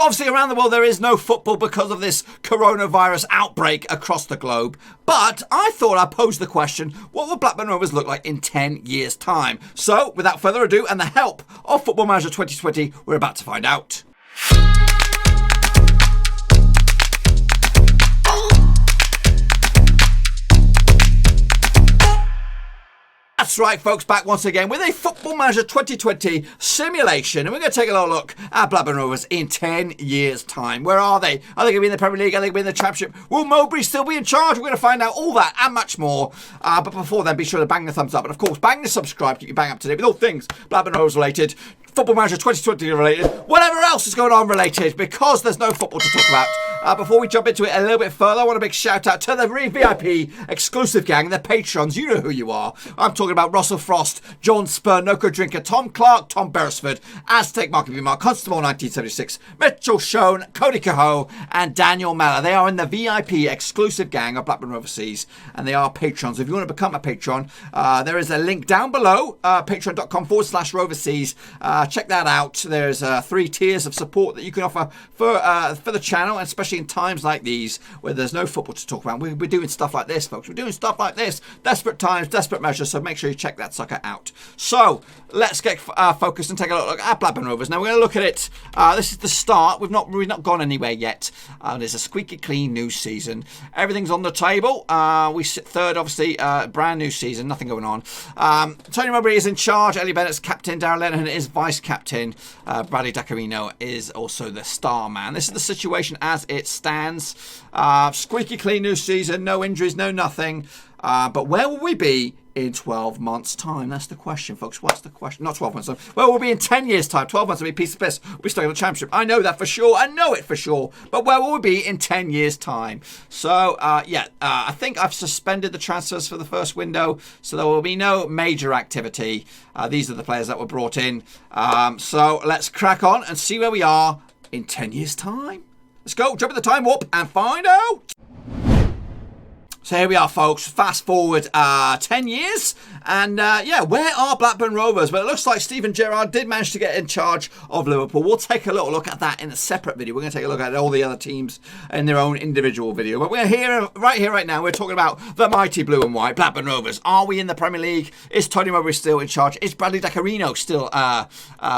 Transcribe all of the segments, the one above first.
Obviously, around the world, there is no football because of this coronavirus outbreak across the globe. But I thought I'd pose the question, what will Blackburn Rovers look like in 10 years' time? So, without further ado, and the help of Football Manager 2020, we're about to find out. That's right, folks, back once again with a Football Manager 2020 simulation. And we're going to take a little look at Blackburn Rovers in 10 years' time. Where are they? Are they going to be in the Premier League? Are they going to be in the Championship? Will Mowbray still be in charge? We're going to find out all that and much more. But before then, be sure to bang the thumbs up. And, of course, bang the subscribe. Keep you bang up to date with all things Blackburn Rovers related, Football Manager 2020 related, whatever else is going on related, because there's no football to talk about. Before we jump into it a little bit further, I want a big shout out to the VIP exclusive gang, the patrons. You know who you are. I'm talking about Russell Frost, John Spur, Noko Drinker, Tom Clark, Tom Beresford, Aztec Market V Mark, Constable 1976, Mitchell Schoen, Cody Cahoe, and Daniel Meller. They are in the VIP exclusive gang of Blackburn Roverseas, and they are patrons. If you want to become a patron, there is a link down below, patreon.com/Roverseas. Check that out. There's 3 tiers of support that you can offer for the channel, and especially in times like these where there's no football to talk about. We're doing stuff like this, folks. We're doing stuff like this. Desperate times, desperate measures. So make sure you check that sucker out. So let's get focused and take a look at Blackburn Rovers. Now we're going to look at it. This is the start. We've not gone anywhere yet. There's a squeaky clean new season. Everything's on the table. We sit third, obviously. Brand new season. Nothing going on. Tonyy Mowbray is in charge. Ellie Bennett's captain. Darren Lenihan is vice captain. Bradley Dacarino is also the star man. This is the situation as it stands. Squeaky clean new season. No injuries. No nothing. But where will we be in 12 months' time? That's the question, folks. What's the question? Not 12 months' time. Well, we'll be in 10 years' time. 12 months will be a piece of piss. We'll be stuck in the Championship. I know that for sure. I know it for sure. But where will we be in 10 years' time? So, I think I've suspended the transfers for the first window, so there will be no major activity. These are the players that were brought in. So let's crack on and see where we are in 10 years' time. Let's go, jump in the time warp and find out. So here we are, folks. Fast forward 10 years. And, where are Blackburn Rovers? Well, it looks like Steven Gerrard did manage to get in charge of Liverpool. We'll take a little look at that in a separate video. We're going to take a look at all the other teams in their own individual video. But we're here, right now, we're talking about the mighty blue and white Blackburn Rovers. Are we in the Premier League? Is Tonyy Mowbray still in charge? Is Bradley Dacarino still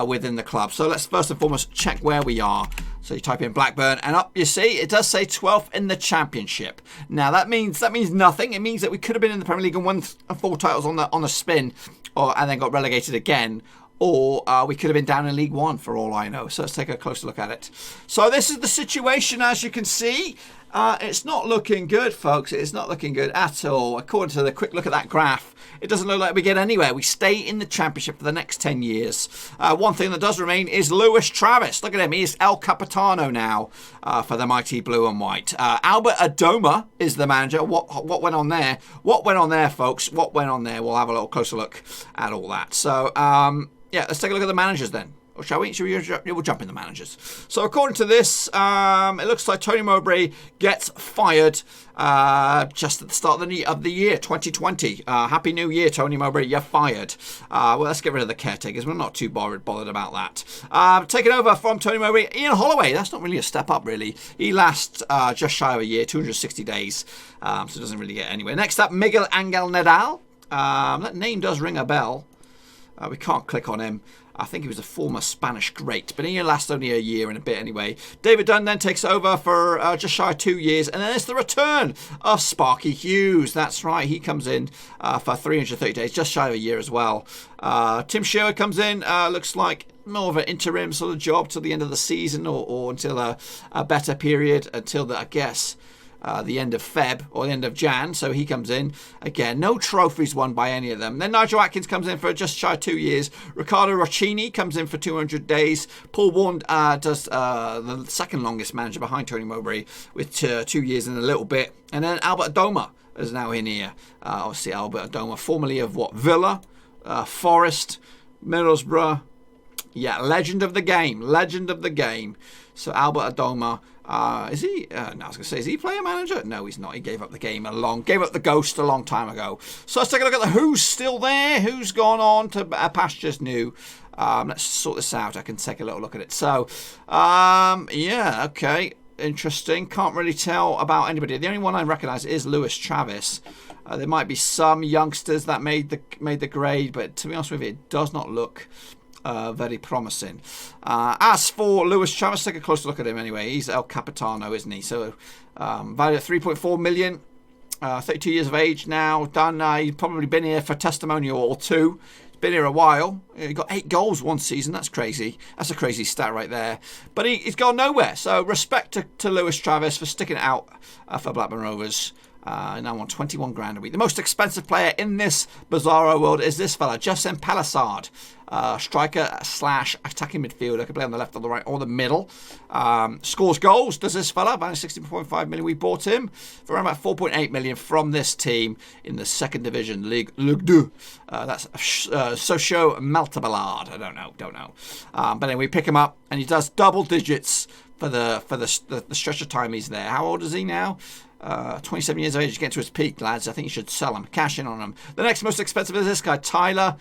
within the club? So let's first and foremost check where we are. So you type in Blackburn, and up you see it does say 12th in the Championship. Now that means nothing. It means that we could have been in the Premier League and won 4 titles on the spin, and then got relegated again. Or we could have been down in League One for all I know. So let's take a closer look at it. So this is the situation, as you can see. It's not looking good, folks. It's not looking good at all. According to the quick look at that graph, it doesn't look like we get anywhere. We stay in the Championship for the next 10 years. One thing that does remain is Lewis Travis. Look at him. He is El Capitano now for the mighty blue and white. Albert Adoma is the manager. What went on there? What went on there, folks? What went on there? We'll have a little closer look at all that. So, let's take a look at the managers then. Or shall we? We'll jump in the managers. So according to this, it looks like Tonyy Mowbray gets fired just at the start of the year, 2020. Happy New Year, Tonyy Mowbray. You're fired. Well, let's get rid of the caretakers. We're not too bothered about that. Taking over from Tonyy Mowbray, Ian Holloway. That's not really a step up, really. He lasts just shy of a year, 260 days. So it doesn't really get anywhere. Next up, Miguel Angel Nadal. That name does ring a bell. We can't click on him. I think he was a former Spanish great, but he lasts only a year and a bit anyway. David Dunn then takes over for just shy of 2 years, and then it's the return of Sparky Hughes. That's right, he comes in for 330 days, just shy of a year as well. Tim Sherwood comes in, looks like more of an interim sort of job till the end of the season or until a better period, until I guess the end of Feb or the end of Jan. So he comes in. Again, no trophies won by any of them. Then Nigel Atkins comes in for just shy of 2 years. Riccardo Roccini comes in for 200 days. Paul Warne does the second longest manager behind Tonyy Mowbray with 2 years and a little bit. And then Albert Adoma is now in here. Obviously, Albert Adoma, formerly of Villa, Forest, Middlesbrough. Yeah, legend of the game. So Albert Adoma, is he? No, I was going to say, is he player manager? No, he's not. He gave up the game gave up the ghost a long time ago. So let's take a look at who's still there, who's gone on to pastures new. Let's sort this out. I can take a little look at it. So, yeah, okay. Interesting. Can't really tell about anybody. The only one I recognise is Lewis Travis. There might be some youngsters that made the grade, but to be honest with you, it does not look very promising. As for Lewis Travis, take a closer look at him anyway. He's El Capitano, isn't he? So valued at 3.4 million. 32 years of age now. Done. He's probably been here for a testimonial or two. He's been here a while. He got 8 goals one season. That's crazy. That's a crazy stat right there. But he's gone nowhere. So respect to Lewis Travis for sticking it out for Blackburn Rovers. Now on 21 grand a week. The most expensive player in this bizarro world is this fella, Justin Palisard. Striker slash attacking midfielder. Can play on the left or the right or the middle. Scores goals, does this fella. About 16.5 million. We bought him for around about 4.8 million from this team in the second division, Ligue 2. That's Socio Maltaballard. I don't know. But anyway, we pick him up and he does double digits for the stretch of time he's there. How old is he now? 27 years of age to get to his peak, lads. I think you should sell him, cash in on him. The next most expensive is this guy, Taylor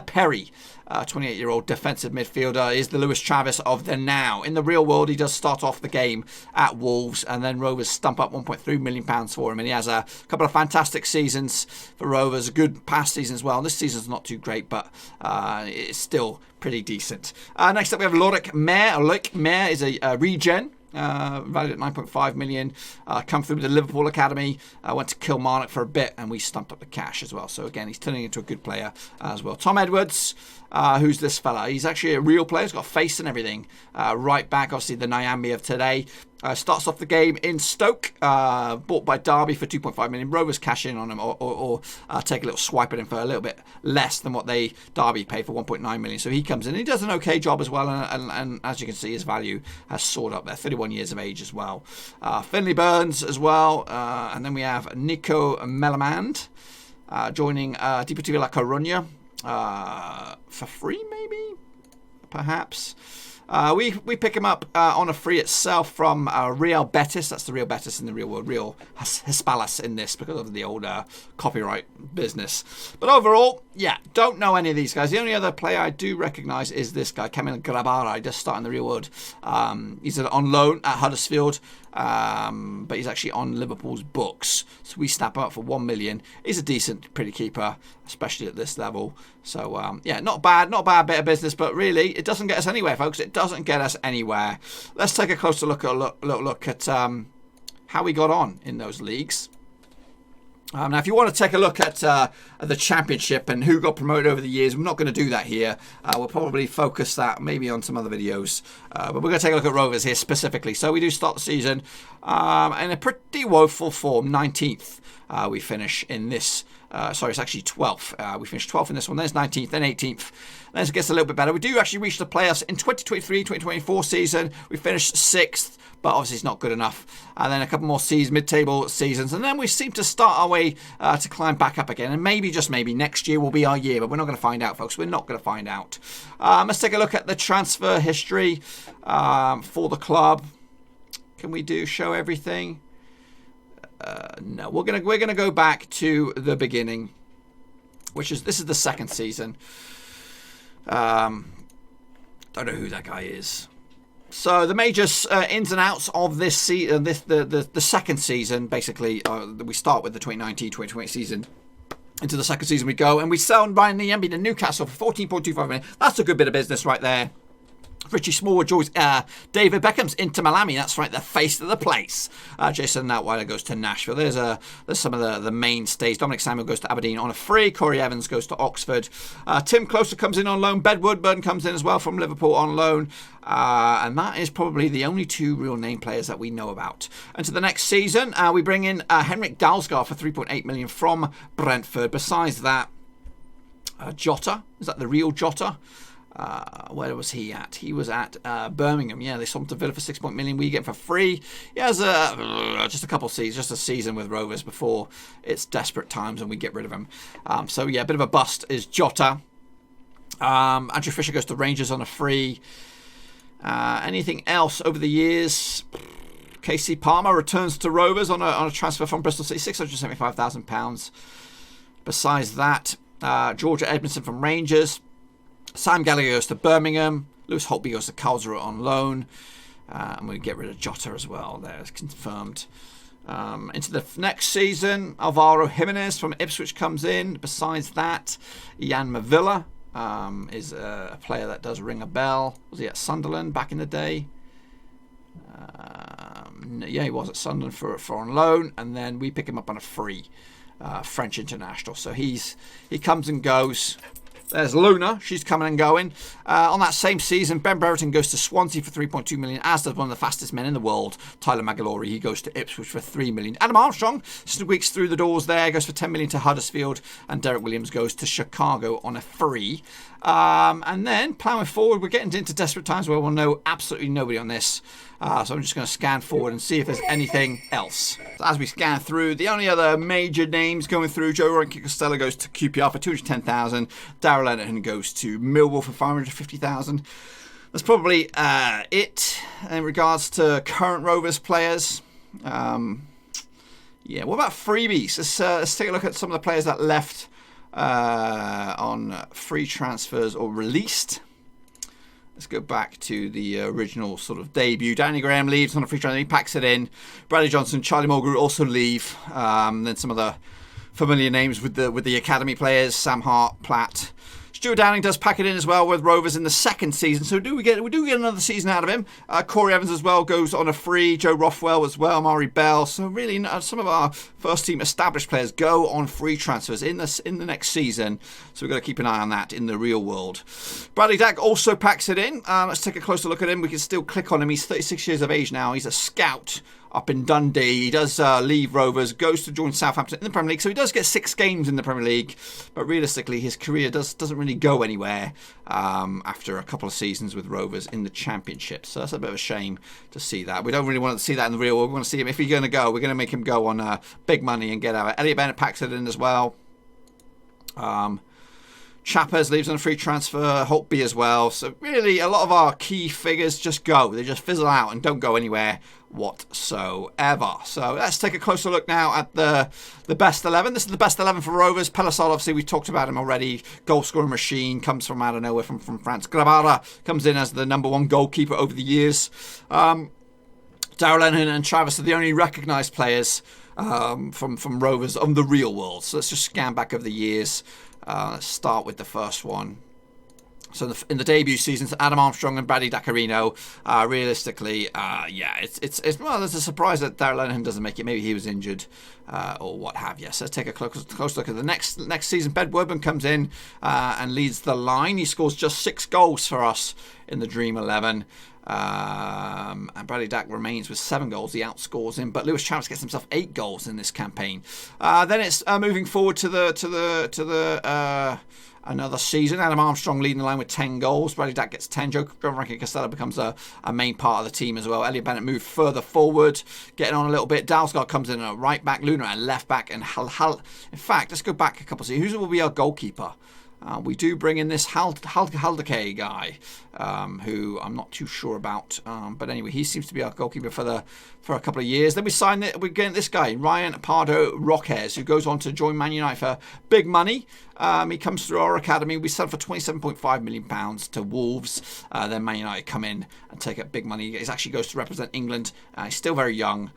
Perry, 28-year-old defensive midfielder. Is the Lewis Travis of the now. In the real world, he does start off the game at Wolves, and then Rovers stump up £1.3 million for him, and he has a couple of fantastic seasons for Rovers, a good past season as well. This season's not too great, but it's still pretty decent. Next up, we have Loic Mayer. Loic Mayer is a regen. Valued at 9.5 million. Come through the Liverpool Academy. Went to Kilmarnock for a bit, and we stumped up the cash as well. So again, he's turning into a good player as well. Tom Edwards, who's this fella? He's actually a real player. He's got a face and everything. Right back, obviously the Nyambi of today. Starts off the game in Stoke, bought by Derby for 2.5 million. Rovers cash in on him or take a little swipe at him for a little bit less than what Derby paid for 1.9 million. So he comes in. He does an okay job as well, and as you can see, his value has soared up there. 31 years of age as well. Finley Burns as well, and then we have Nico Melamand joining Deportivo La Coruña for free, maybe, perhaps. We pick him up on a free itself from Real Betis. That's the Real Betis in the real world. Real Hispalis in this because of the old copyright business. But overall, yeah, don't know any of these guys. The only other player I do recognise is this guy, Camille Grabara. Just starting the real world. He's on loan at Huddersfield, but he's actually on Liverpool's books. So we snap him up for 1 million. He's a decent, pretty keeper, especially at this level. So, yeah, not bad bit of business, but really, it doesn't get us anywhere, folks. It doesn't get us anywhere. Let's take a closer look at how we got on in those leagues. Now, if you want to take a look at the Championship and who got promoted over the years, we're not going to do that here. We'll probably focus that maybe on some other videos. But we're going to take a look at Rovers here specifically. So we do start the season in a pretty woeful form. 19th we finish in this. Sorry, it's actually 12th. We finished 12th in this one. There's 19th, then 18th. Then it gets a little bit better. We do actually reach the playoffs in 2023-2024 season. We finished 6th. But obviously it's not good enough. And then a couple more mid-table seasons. And then we seem to start our way to climb back up again. And maybe, just maybe, next year will be our year. But we're not going to find out, folks. We're not going to find out. Let's take a look at the transfer history for the club. Can we show everything? No. We're gonna go back to the beginning. This is the second season. Don't know who that guy is. So the major ins and outs of this season, the second season, basically, we start with the 2019-2020 season. Into the second season we go, and we sell Ryan Nyambi to Newcastle for 14.25 million. That's a good bit of business right there. Richie Smallwood joins David Beckham's Inter Miami. That's right, the face of the place. Jason Outweiler goes to Nashville. There's some of the mainstays. Dominic Samuel goes to Aberdeen on a free. Corey Evans goes to Oxford. Tim Closer comes in on loan. Ben Woodburn comes in as well from Liverpool on loan. And that is probably the only two real name players that we know about. And to the next season, we bring in Henrik Dalsgaard for 3.8 million from Brentford. Besides that, Jota. Is that the real Jota? Where was he at? He was at Birmingham. Yeah, they sold him to Villa for 6 million. We get him for free. He has just a couple seasons, just a season with Rovers before it's desperate times and we get rid of him. So yeah, a bit of a bust is Jota. Andrew Fisher goes to Rangers on a free. Anything else over the years? KC Palmer returns to Rovers on a transfer from Bristol City, £675,000. Besides that, Georgia Edmondson from Rangers. Sam Gallagher goes to Birmingham. Lewis Holtby goes to Karlsruhe on loan. And we get rid of Jota as well. There's confirmed. Into the next season, Alvaro Jimenez from Ipswich comes in. Besides that, Jan Mavilla is a player that does ring a bell. Was he at Sunderland back in the day? Yeah, he was at Sunderland for on loan, and then we pick him up on a free French international. So he comes and goes. There's Luna. She's coming and going. On that same season, Ben Brereton goes to Swansea for 3.2 million, as does one of the fastest men in the world, Tyler Magalore. He goes to Ipswich for 3 million. Adam Armstrong squeaks through the doors there, goes for 10 million to Huddersfield, and Derek Williams goes to Chicago on a free. And then, plowing forward, we're getting into desperate times where we'll know absolutely nobody on this. So I'm just going to scan forward and see if there's anything else. So as we scan through, the only other major names going through, Joe Rankin-Costello goes to QPR for 210,000. Darrell Lennon goes to Millwall for 550,000. That's probably it in regards to current Rovers players. Yeah, what about freebies? Let's take a look at some of the players that left on free transfers or released. Let's go back to the original sort of debut. Danny Graham leaves on a free transfer. He packs it in. Bradley Johnson, Charlie Mulgrew also leave. Then some of the familiar names with the academy players. Sam Hart, Platt. Stuart Downing does pack it in as well with Rovers in the second season. So we do get another season out of him. Corey Evans as well goes on a free. Joe Rothwell as well. Mari Bell. So really some of our first team established players go on free transfers in the next season. So we've got to keep an eye on that in the real world. Bradley Dack also packs it in. Let's take a closer look at him. We can still click on him. He's 36 years of age now. He's a scout up in Dundee. He does leave Rovers, goes to join Southampton in the Premier League. So he does get 6 games in the Premier League. But realistically, his career doesn't really go anywhere after a couple of seasons with Rovers in the Championship. So that's a bit of a shame to see that. We don't really want to see that in the real world. We want to see him, if he's going to go, we're going to make him go on big money and get out. Elliot Bennett packs it in as well. Chappers leaves on a free transfer, Holtby as well. So really, a lot of our key figures just go. They just fizzle out and don't go anywhere whatsoever. So let's take a closer look now at the best 11. This is the best 11 for Rovers. Pelisard, obviously, we talked about him already. Goal scoring machine, comes from out of nowhere from France. Grabara comes in as the #1 goalkeeper over the years. Darrell Lennon and Travis are the only recognised players from Rovers on the real world. So let's just scan back over the years. Let's start with the first one. So in the debut seasons, Adam Armstrong and Bradley Dacarino. Realistically, yeah, it's well, there's a surprise that Darrell Lennon doesn't make it. Maybe he was injured or what have you. So let's take a close look at the next season. Ben Woodburn comes in and leads the line. He scores just 6 goals for us in the Dream 11. And Bradley Dack remains with 7 goals. He outscores him, but Lewis Travis gets himself 8 goals in this campaign. Then it's moving forward to the another season. Adam Armstrong leading the line with 10 goals. Bradley Dack gets 10. Joe Rankin-Costello becomes a main part of the team as well. Elliot Bennett moved further forward, getting on a little bit. Dalsgaard comes in at right back, Luna at left back, and in fact, let's go back a couple. See who will be our goalkeeper. We do bring in this Haldeke guy, who I'm not too sure about. But anyway, he seems to be our goalkeeper for a couple of years. Then we're getting this guy, Ryan Pardo Roques, who goes on to join Man United for big money. He comes through our academy. We sell for £27.5 million to Wolves. Then Man United come in and take up big money. He actually goes to represent England. He's still very young.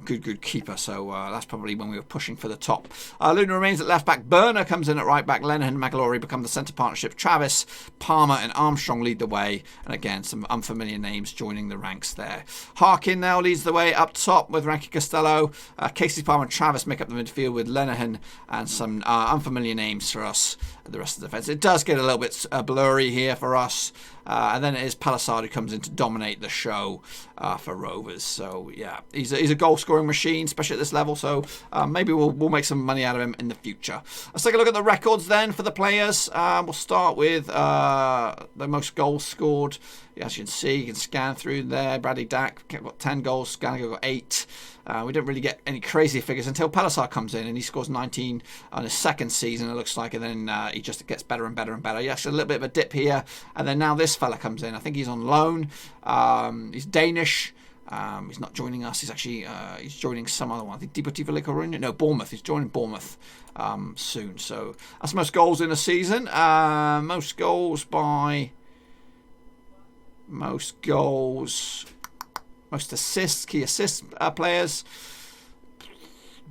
Good keeper, so that's probably when we were pushing for the top. Luna remains at left back. Burner comes in at right back. Lennon and Magalore become the centre partnership. Travis, Palmer and Armstrong lead the way, and again some unfamiliar names joining the ranks there. Harkin now leads the way up top with Rankin-Costello. Casey, Palmer and Travis make up the midfield with Lenihan and some unfamiliar names for us. The rest of the defence. It does get a little bit blurry here for us. And then it is Palisade who comes in to dominate the show for Rovers. So yeah, he's a goal scoring machine, especially at this level. So maybe we'll make some money out of him in the future. Let's take a look at the records then for the players. We'll start with the most goals scored. As you can see, you can scan through there. Bradley Dack got 10 goals. Gallagher got 8. We don't really get any crazy figures until Palisade comes in and he scores 19 on his second season, it looks like, and then he just gets better and better and better. Yes, a little bit of a dip here, and then now this fella comes in. I think he's on loan. He's Danish. He's not joining us. He's actually he's joining some other one. I think Deportivo La Coruña. No, Bournemouth. He's joining Bournemouth soon. So that's most goals in a season. Most goals, most assists, key assist players.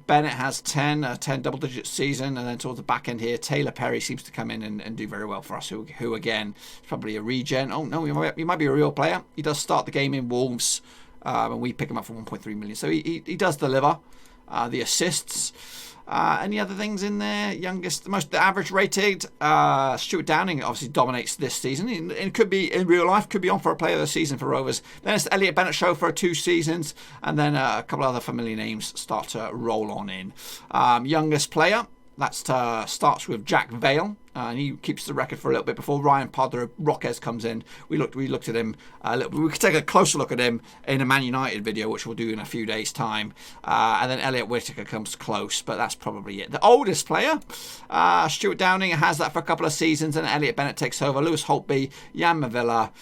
Bennett has 10 double-digit season, and then towards the back end here, Taylor Perry seems to come in and do very well for us, who again, is probably a regen. Oh, no, he might be a real player. He does start the game in Wolves, and we pick him up for 1.3 million. So he does deliver the assists. Any other things in there? The average rated. Stuart Downing obviously dominates this season. It could be in real life, could be on for a player of the season for Rovers. Then it's the Elliot Bennett show for 2 seasons, and then a couple of other familiar names start to roll on in. Youngest player. That starts with Jack Vale, and he keeps the record for a little bit before Ryan Padre Roques comes in. We looked at him a little. We could take a closer look at him in a Man United video, which we'll do in a few days' time. And then Elliot Whittaker comes close, but that's probably it. The oldest player, Stuart Downing, has that for a couple of seasons, and Elliot Bennett takes over. Lewis Holtby, Jan Mavilla,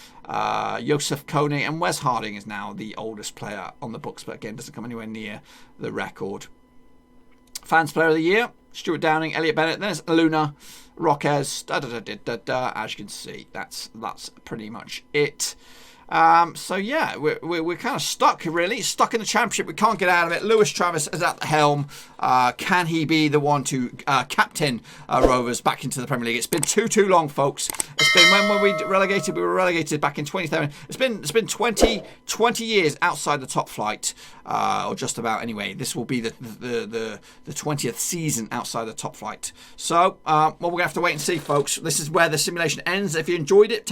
Joseph Kone, and Wes Harding is now the oldest player on the books, but again doesn't come anywhere near the record. Fans Player of the Year. Stuart Downing, Elliot Bennett, then it's Luna, Roques, as you can see, that's pretty much it. So yeah, we're kind of stuck in the championship. We can't get out of it. Lewis Travis is at the helm. Can he be the one to captain Rovers back into the Premier League? It's been too long, folks. It's been, when were we relegated? We were relegated back in 207. It's been 20 years outside the top flight, or just about anyway. This will be the 20th season outside the top flight. So well, we're gonna have to wait and see, folks. This is where the simulation ends. If you enjoyed it,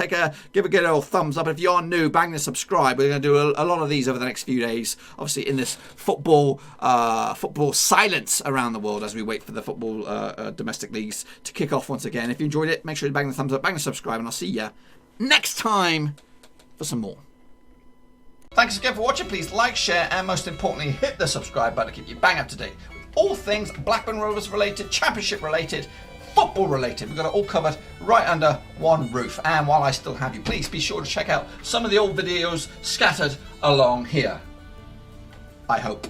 give a good old thumbs up. If you are new, bang the subscribe. We're going to do a lot of these over the next few days, obviously in this football silence around the world as we wait for the football domestic leagues to kick off once again. If you enjoyed it, make sure you bang the thumbs up, bang the subscribe, and I'll see you next time for some more. Thanks again for watching. Please like, share, and most importantly, hit the subscribe button to keep you bang up to date with all things Blackburn Rovers related, championship related, football related. We've got it all covered right under one roof. And while I still have you, please be sure to check out some of the old videos scattered along here. I hope.